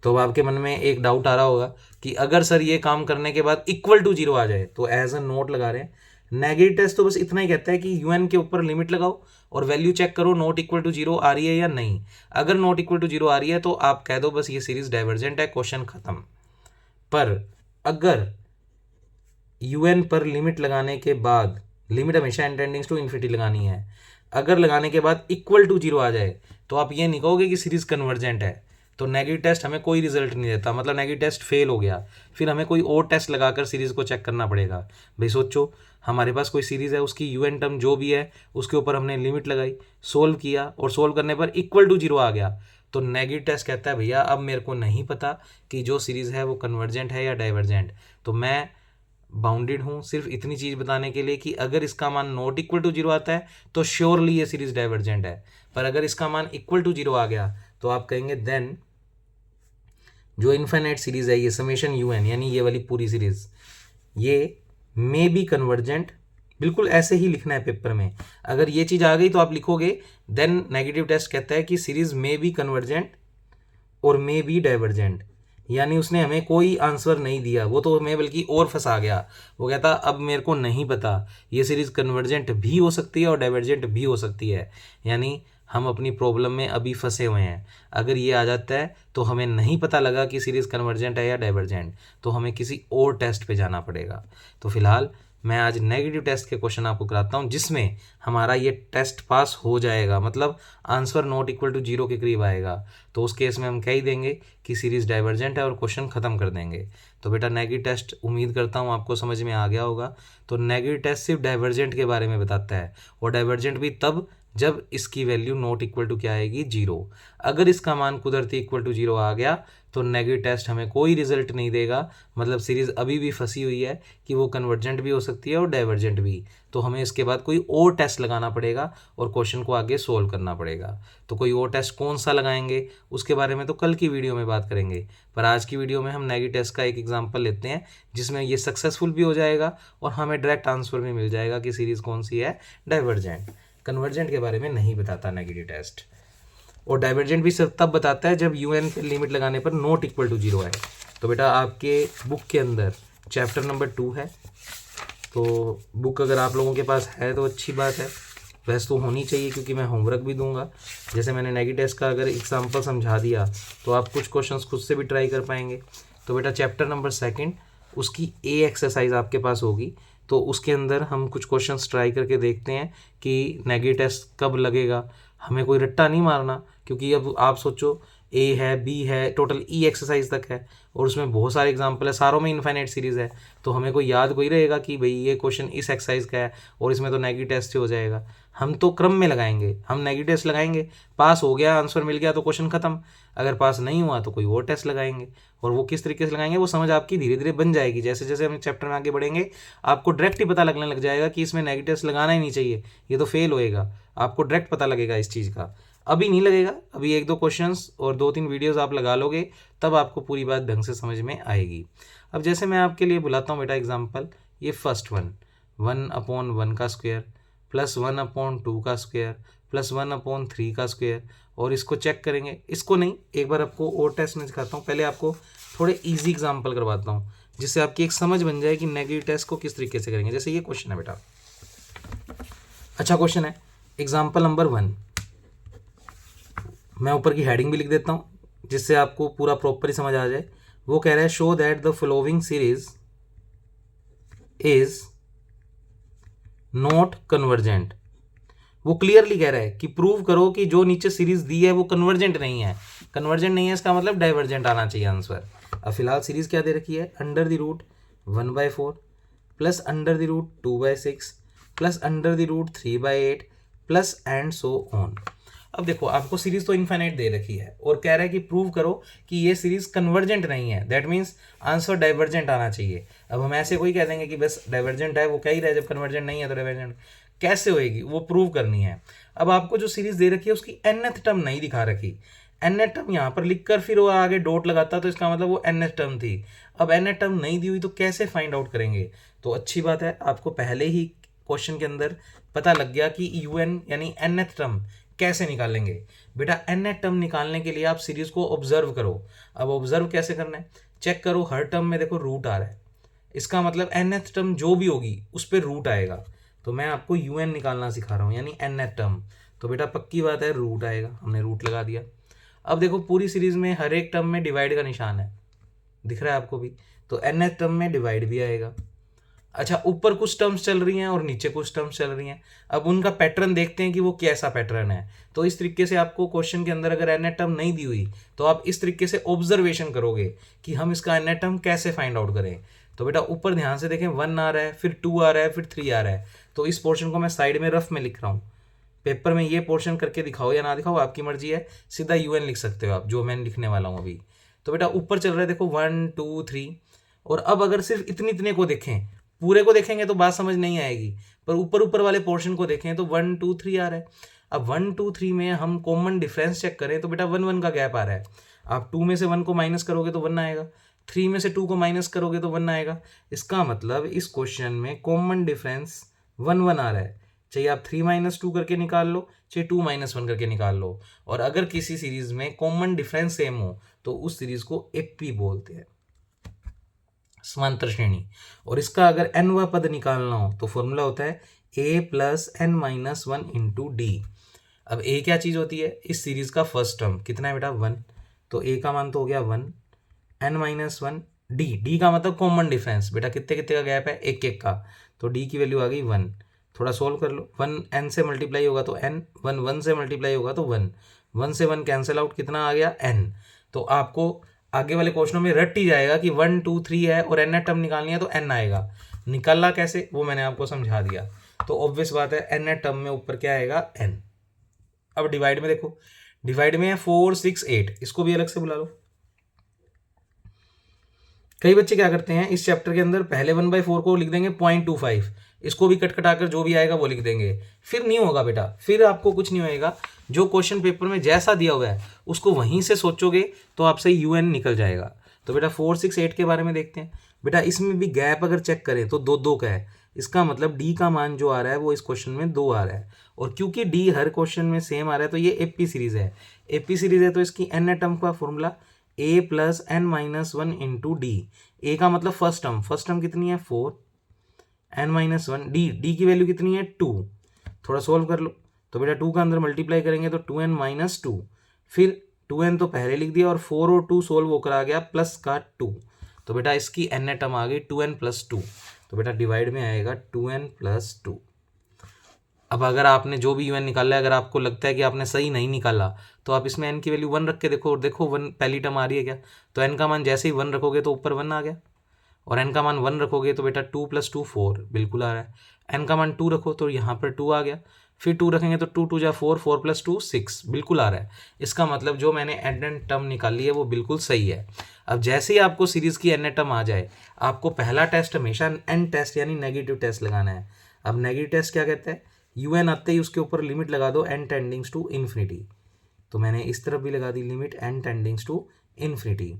तो अब आपके मन में एक डाउट आ रहा होगा कि अगर सर ये काम करने के बाद इक्वल टू जीरो आ जाए, तो एज अ नोट लगा रहे हैं। नेगेटिव टेस्ट तो बस इतना ही कहता है कि यूएन के ऊपर लिमिट लगाओ और वैल्यू चेक करो नॉट इक्वल टू जीरो आ रही है या नहीं। अगर नॉट इक्वल टू जीरो आ रही है तो आप कह दो बस ये सीरीज डाइवर्जेंट है, क्वेश्चन खत्म। पर अगर यूएन पर लिमिट लगाने के बाद, लिमिट हमेशा एन टेंडिंग्स टू इन्फिनिटी लगानी है, अगर लगाने के बाद इक्वल टू जीरो आ जाए तो आप ये नहीं कहोगे कि सीरीज कन्वर्जेंट है। तो नेगेटिव टेस्ट हमें कोई रिजल्ट नहीं देता, मतलब नेगेटिव टेस्ट फेल हो गया, फिर हमें कोई और टेस्ट लगाकर सीरीज को चेक करना पड़ेगा। भाई सोचो, हमारे पास कोई सीरीज है, उसकी यूएन टर्म जो भी है उसके ऊपर हमने लिमिट लगाई, सोल्व किया और सोल्व करने पर इक्वल टू जीरो आ गया, तो नेगेटिव टेस्ट कहता है भैया अब मेरे को नहीं पता कि जो सीरीज है वो कन्वर्जेंट है या डाइवर्जेंट। तो मैं बाउंडेड हूँ सिर्फ इतनी चीज़ बताने के लिए कि अगर इसका मान नॉट इक्वल टू जीरो आता है तो श्योरली ये सीरीज डाइवर्जेंट है। पर अगर इसका मान इक्वल टू जीरो आ गया तो आप कहेंगे देन जो इनफाइनाइट सीरीज है ये समेशन यूएन, यानी ये वाली पूरी सीरीज, ये मे बी कन्वर्जेंट। बिल्कुल ऐसे ही लिखना है पेपर में। अगर ये चीज़ आ गई तो आप लिखोगे देन नेगेटिव टेस्ट कहता है कि सीरीज मे बी कन्वर्जेंट और मे बी डाइवर्जेंट। यानी उसने हमें कोई आंसर नहीं दिया, वो तो हमें बल्कि और फंसा गया। वो कहता अब मेरे को नहीं पता, ये सीरीज कन्वर्जेंट भी हो सकती है और डाइवर्जेंट भी हो सकती है। यानी हम अपनी प्रॉब्लम में अभी फंसे हुए हैं। अगर ये आ जाता है तो हमें नहीं पता लगा कि सीरीज कन्वर्जेंट है या डाइवर्जेंट, तो हमें किसी और टेस्ट पे जाना पड़ेगा। तो फिलहाल मैं आज नेगेटिव टेस्ट के क्वेश्चन आपको कराता हूँ जिसमें हमारा ये टेस्ट पास हो जाएगा, मतलब answer not equal to zero के करीब आएगा। तो उस केस में हम कह ही देंगे कि सीरीज डाइवर्जेंट है और क्वेश्चन खत्म कर देंगे। तो बेटा नेगेटिव टेस्ट उम्मीद करता हूँ आपको समझ में आ गया होगा। तो नेगेटिव टेस्ट सिर्फ डाइवर्जेंट के बारे में बताता है, और डाइवर्जेंट भी तब जब इसकी वैल्यू नॉट इक्वल टू क्या आएगी, जीरो। अगर इसका मान कुदरती इक्वल टू जीरो आ गया तो नेगेटिव टेस्ट हमें कोई रिजल्ट नहीं देगा, मतलब सीरीज अभी भी फंसी हुई है कि वो कन्वर्जेंट भी हो सकती है और डाइवर्जेंट भी। तो हमें इसके बाद कोई और टेस्ट लगाना पड़ेगा और क्वेश्चन को आगे सोल्व करना पड़ेगा। तो कोई और टेस्ट कौन सा लगाएंगे उसके बारे में तो कल की वीडियो में बात करेंगे, पर आज की वीडियो में हम नेगेटिव टेस्ट का एक एग्जाम्पल लेते हैं जिसमें ये सक्सेसफुल भी हो जाएगा और हमें डायरेक्ट आंसर भी मिल जाएगा कि सीरीज कौन सी है, डाइवर्जेंट। कन्वर्जेंट के बारे में नहीं बताता नेगेटिव टेस्ट, और डाइवर्जेंट भी सिर्फ तब बताता है जब यूएन पे लिमिट लगाने पर नॉट इक्वल टू जीरो है। तो बेटा आपके बुक के अंदर चैप्टर नंबर 2 है, तो बुक अगर आप लोगों के पास है तो अच्छी बात है, वैसे तो होनी चाहिए क्योंकि मैं होमवर्क भी दूंगा। जैसे मैंने नेगेटिव टेस्ट का अगर एग्जाम्पल समझा दिया तो आप कुछ क्वेश्चंस खुद से भी ट्राई कर पाएंगे। तो बेटा चैप्टर नंबर 2 उसकी ए एक्सरसाइज आपके पास होगी, तो उसके अंदर हम कुछ क्वेश्चंस ट्राई करके देखते हैं कि नेगेटिव टेस्ट कब लगेगा। हमें कोई रट्टा नहीं मारना, क्योंकि अब आप सोचो ए है, बी है, टोटल ई एक्सरसाइज तक है और उसमें बहुत सारे एग्जाम्पल है, सारों में इनफाइनाइट सीरीज़ है। तो हमें कोई याद कोई रहेगा कि भाई ये क्वेश्चन इस एक्सरसाइज का है और इसमें तो नेगेटिव टेस्ट ही हो जाएगा। हम तो क्रम में लगाएंगे, हम नेगेटिव टेस्ट लगाएंगे, पास हो गया आंसर मिल गया तो क्वेश्चन खत्म, अगर पास नहीं हुआ तो कोई और टेस्ट लगाएंगे। और वो किस तरीके से लगाएंगे वो समझ आपकी धीरे धीरे बन जाएगी। जैसे जैसे हम चैप्टर में आगे बढ़ेंगे आपको डायरेक्ट ही पता लगने लग जाएगा कि इसमें नेगेटिव टेस्ट लगाना ही नहीं चाहिए, ये तो फेल होएगा। आपको डायरेक्ट पता लगेगा इस चीज़ का, अभी नहीं लगेगा। अभी 1-2 क्वेश्चंस और 2-3 वीडियोस आप लगा लोगे तब आपको पूरी बात ढंग से समझ में आएगी। अब जैसे मैं आपके लिए बुलाता हूँ बेटा एग्जांपल, ये फर्स्ट वन 1/1 का स्क्वायर प्लस 1/2 का स्क्वायर प्लस 1/3 का स्क्वायर, और इसको चेक करेंगे। इसको नहीं, एक बार आपको और टेस्ट में दिखाता हूँ, पहले आपको थोड़े ईजी एग्जाम्पल करवाता हूँ जिससे आपकी एक समझ बन जाए कि नेगेटिव टेस्ट को किस तरीके से करेंगे। जैसे ये क्वेश्चन है बेटा, अच्छा क्वेश्चन है, एग्जाम्पल नंबर 1। मैं ऊपर की हेडिंग भी लिख देता हूँ जिससे आपको पूरा प्रॉपरली समझ आ जाए। वो कह रहा है show that the following series is not convergent. वो क्लियरली कह रहा है कि प्रूव करो कि जो नीचे सीरीज दी है वो कन्वर्जेंट नहीं है। कन्वर्जेंट नहीं है इसका मतलब डाइवर्जेंट आना चाहिए आंसर। अब फिलहाल सीरीज क्या दे रखी है, √1/4 plus √2/6 plus √3/8 plus and so on. अब देखो आपको सीरीज तो इनफाइनाइट दे रखी है और कह रहा है कि प्रूव करो कि ये सीरीज कन्वर्जेंट नहीं है, दैट मीन्स आंसर डाइवर्जेंट आना चाहिए। अब हम ऐसे कोई कह देंगे कि बस डाइवर्जेंट है, वो कह ही रहा है जब कन्वर्जेंट नहीं है तो डाइवर्जेंट। कैसे होएगी वो प्रूव करनी है। अब आपको जो सीरीज दे रखी है उसकी nth टर्म नहीं दिखा रखी, nth टर्म यहाँ पर लिखकर फिर वो आगे डॉट लगाता तो इसका मतलब वो nth टर्म थी। अब nth टर्म नहीं दी हुई तो कैसे फाइंड आउट करेंगे? तो अच्छी बात है, आपको पहले ही क्वेश्चन के अंदर पता लग गया कि un यानी nth टर्म कैसे निकालेंगे। बेटा nth टर्म निकालने के लिए आप सीरीज को ऑब्जर्व करो। अब ऑब्जर्व कैसे करना है? चेक करो, हर टर्म में देखो रूट आ रहा है, इसका मतलब nth टर्म जो भी होगी उस पर रूट आएगा। तो मैं आपको un निकालना सिखा रहा हूँ यानी nth टर्म। तो बेटा पक्की बात है रूट आएगा, हमने रूट लगा दिया। अब देखो पूरी सीरीज में हर एक टर्म में डिवाइड का निशान है, दिख रहा है आपको भी, तो nth टर्म में डिवाइड भी आएगा। अच्छा, ऊपर कुछ टर्म्स चल रही हैं और नीचे कुछ टर्म्स चल रही हैं, अब उनका पैटर्न देखते हैं कि वो कैसा पैटर्न है। तो इस तरीके से आपको क्वेश्चन के अंदर अगर nth टर्म नहीं दी हुई तो आप इस तरीके से ऑब्जर्वेशन करोगे कि हम इसका nth टर्म कैसे फाइंड आउट करें। तो बेटा ऊपर ध्यान से देखें, 1 आ रहा है, फिर 2 आ रहा है, फिर 3 आ रहा है। तो इस पोर्शन को मैं साइड में रफ में लिख रहा हूँ, पेपर में ये पोर्शन करके दिखाओ या ना दिखाओ आपकी मर्जी है, सीधा un लिख सकते हो आप, जो मैं लिखने वाला हूँ अभी। तो बेटा ऊपर चल रहा है देखो 1 2 3, और अब अगर सिर्फ इतने को देखें, पूरे को देखेंगे तो बात समझ नहीं आएगी, पर ऊपर ऊपर वाले पोर्शन को देखें तो 1 2 3 आ रहा है। अब 1 2 3 में हम कॉमन डिफरेंस चेक करें तो बेटा 1 1 का गैप आ रहा है। आप 2 में से 1 को माइनस करोगे तो 1 आएगा, 3 में से 2 को माइनस करोगे तो 1 आएगा। इसका मतलब इस क्वेश्चन में कॉमन डिफरेंस 1 1 आ रहा है, चाहे आप 3 - 2 करके निकाल लो, चाहे 2 - 1 करके निकाल लो। और अगर किसी सीरीज में कॉमन डिफरेंस सेम हो तो उस सीरीज को एपी बोलते हैं, समांतर श्रेणी। और इसका अगर nवा पद निकालना हो तो फॉर्मूला होता है a + n - 1 × d। अब a क्या चीज़ होती है? इस सीरीज का फर्स्ट टर्म कितना है बेटा? 1, तो a का मान तो हो गया 1, n - 1 d का मतलब कॉमन डिफरेंस, बेटा कितने कितने का गैप है? 1 1 का, तो d की वैल्यू आ गई 1। थोड़ा सोल्व कर लो, 1 n से मल्टीप्लाई होगा तो n, 1 1 से मल्टीप्लाई होगा तो 1, 1 से 1 कैंसिल आउट, कितना आ गया? n। तो आपको आगे वाले क्वेश्चनों में रट ही जाएगा कि 1 2 3 है और n टर्म निकालनी है तो n आएगा। निकालना कैसे वो मैंने आपको समझा दिया। तो ऑब्वियस बात है n टर्म में ऊपर क्या आएगा? n। अब डिवाइड में देखो, डिवाइड में है 4 6 8, इसको भी अलग से बुला लो। कई बच्चे क्या करते हैं इस चैप्टर के अंदर, पहले 1/4 को लिख देंगे 0.25, इसको भी कट कटाकर जो भी आएगा वो लिख देंगे, फिर नहीं होगा बेटा, फिर आपको कुछ नहीं होएगा। जो क्वेश्चन पेपर में जैसा दिया हुआ है उसको वहीं से सोचोगे तो आपसे un निकल जाएगा। तो बेटा 4 6 8 के बारे में देखते हैं। बेटा इसमें भी गैप अगर चेक करें तो 2 2 का है, इसका मतलब d का मान जो आ रहा है वो इस क्वेश्चन में 2 आ रहा है। और क्योंकि d हर क्वेश्चन में सेम आ रहा है तो ये एपी सीरीज है। एपी सीरीज है तो इसकी n टर्म का formula a + n - 1 × d। a का मतलब फर्स्ट टर्म कितनी है? 4, n - 1, d की वैल्यू कितनी है? 2। थोड़ा सोल्व कर लो, तो बेटा 2 का अंदर मल्टीप्लाई करेंगे तो 2n - 2, फिर 2n तो पहले लिख दिया और 4 और 2 सोल्व होकर आ गया प्लस का 2। तो बेटा इसकी n टर्म आ गई 2n + 2। तो बेटा डिवाइड में आएगा 2n + 2। अब अगर आपने जो भी un निकाला है, अगर आपको लगता है कि आपने सही नहीं निकाला तो आप इसमें n की वैल्यू 1 रख के देखो, और देखो 1 पहली टर्म आ रही है क्या? तो n का मान जैसे ही 1 रखोगे तो ऊपर 1 आ गया, और n का मान 1 रखोगे तो बेटा 2 + 2 4 बिल्कुल आ रहा है। n का मान 2 रखो तो यहाँ पर 2 आ गया, फिर 2 रखेंगे तो 2 2 जा 4, 4 + 2 6 बिल्कुल आ रहा है। इसका मतलब जो मैंने n टर्म निकाली है वो बिल्कुल सही है। अब जैसे ही आपको सीरीज की n टर्म आ जाए, आपको पहला टेस्ट हमेशा n टेस्ट यानी नेगेटिव टेस्ट लगाना है। अब नेगेटिव टेस्ट क्या कहते हैं? un आते ही उसके ऊपर लिमिट लगा दो n टेंडिंग्स टू इन्फिनिटी। तो मैंने इस तरफ भी लगा दी लिमिट n टेंडिंग्स टू इन्फिनिटी।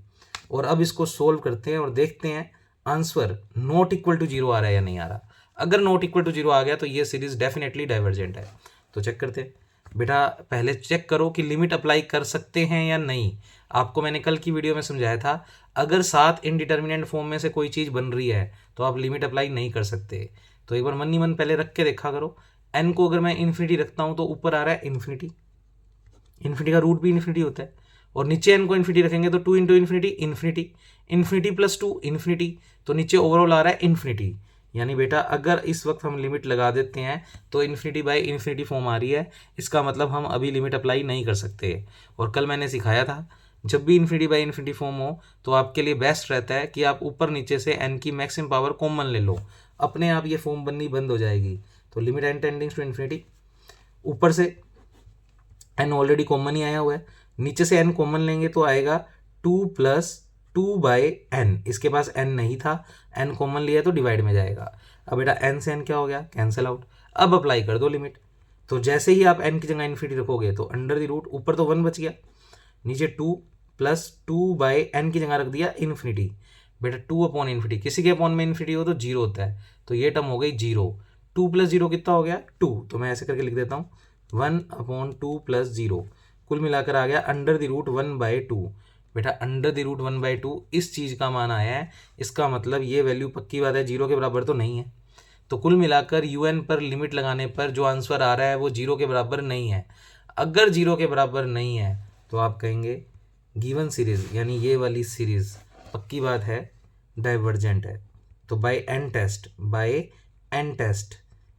और अब इसको सोल्व करते हैं और देखते हैं आंसर नॉट इक्वल टू 0 आ रहा है या नहीं आ रहा। अगर नॉट इक्वल टू 0 आ गया तो ये सीरीज डेफिनेटली डाइवर्जेंट है। तो चेक करते हैं। बेटा पहले चेक करो कि लिमिट अप्लाई कर सकते हैं या नहीं। आपको मैंने कल की वीडियो में समझाया था, अगर 7 इनडिटर्मिनेंट फॉर्म में से कोई चीज़ बन रही है तो आप लिमिट अप्लाई नहीं कर सकते। तो एक बार मन ही मन पहले रख के देखा करो। n को अगर मैं इन्फिनिटी रखता हूँ तो ऊपर आ रहा है इन्फिनिटी, इन्फिनिटी का रूट भी इन्फिनिटी होता है, और नीचे n को इन्फिनिटी रखेंगे तो 2 × इन्फिनिटी इन्फिनिटी, इन्फिनिटी + 2 इन्फिनिटी, तो नीचे ओवरऑल आ रहा है इन्फिनिटी। यानी बेटा अगर इस वक्त हम लिमिट लगा देते हैं तो इन्फिनिटी फॉर्म आ रही है, इसका मतलब हम अभी लिमिट अप्लाई नहीं कर सकते। और कल मैंने सिखाया था जब भी इन्फिनिटी फॉर्म हो तो आपके लिए बेस्ट रहता है कि आप ऊपर नीचे से n की मैक्सिमम पावर कॉमन ले लो, अपने आप ये फॉर्म बननी बंद हो जाएगी। तो लिमिट n टेंडिंग्स टू इन्फिनिटी, ऊपर से n ऑलरेडी कॉमन ही आया हुआ है, नीचे से n कॉमन लेंगे तो आएगा 2 + 2/n। इसके पास n नहीं था, n कॉमन लिया तो डिवाइड में जाएगा। अब बेटा n से n क्या हो गया, कैंसिल आउट। अब अप्लाई कर दो लिमिट। तो जैसे ही आप n की जगह इन्फिनिटी रखोगे तो अंडर द रूट, ऊपर तो 1 बच गया, नीचे 2 प्लस 2/n की जगह रख दिया इन्फिनिटी। बेटा 2 अपॉन इन्फिनिटी, किसी के अपॉन में इन्फिनिटी हो तो 0 होता है, तो ये टर्म हो गई 0। 2 + 0 कितना हो गया, 2। तो मैं ऐसे करके लिख देता हूँ 1/2 + 0, कुल मिलाकर आ गया अंडर द रूट 1/2। बेटा अंडर द रूट 1/2 इस चीज़ का मान आया है, इसका मतलब ये वैल्यू पक्की बात है 0 के बराबर तो नहीं है। तो कुल मिलाकर un पर लिमिट लगाने पर जो आंसर आ रहा है वो 0 के बराबर नहीं है। अगर 0 के बराबर नहीं है तो आप कहेंगे गिवन सीरीज, यानी ये वाली सीरीज पक्की बात है डाइवर्जेंट है। तो बाय एन टेस्ट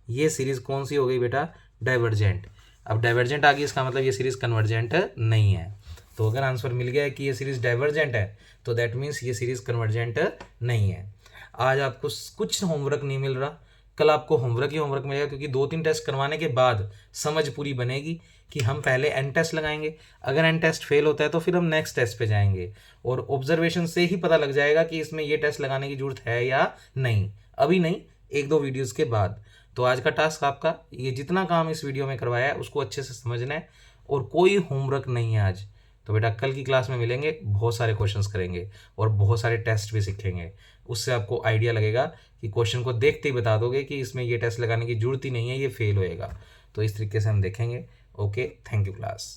ये सीरीज कौन सी हो गई बेटा, डाइवर्जेंट। अब डाइवर्जेंट आ गई, इसका मतलब ये सीरीज कन्वर्जेंट नहीं है। तो अगर आंसर मिल गया है कि ये सीरीज डाइवर्जेंट है तो दैट मीन्स ये सीरीज कन्वर्जेंट नहीं है। आज आपको कुछ होमवर्क नहीं मिल रहा, कल आपको होमवर्क ही होमवर्क मिलेगा, क्योंकि 2-3 टेस्ट करवाने के बाद समझ पूरी बनेगी कि हम पहले एन टेस्ट लगाएंगे, अगर एन टेस्ट फेल होता है तो फिर हम नेक्स्ट टेस्ट पे जाएंगे, और ऑब्जर्वेशन से ही पता लग जाएगा कि इसमें ये टेस्ट लगाने की जरूरत है या नहीं। अभी नहीं, 1-2 वीडियोज़ के बाद। तो आज का टास्क आपका, ये जितना काम इस वीडियो में करवाया है उसको अच्छे से समझना है, और कोई होमवर्क नहीं है आज। तो बेटा कल की क्लास में मिलेंगे, बहुत सारे क्वेश्चंस करेंगे और बहुत सारे टेस्ट भी सीखेंगे। उससे आपको आइडिया लगेगा कि क्वेश्चन को देखते ही बता दोगे कि इसमें ये टेस्ट लगाने की जरूरत ही नहीं है, ये फेल होएगा। तो इस तरीके से हम देखेंगे। Okay, thank you class.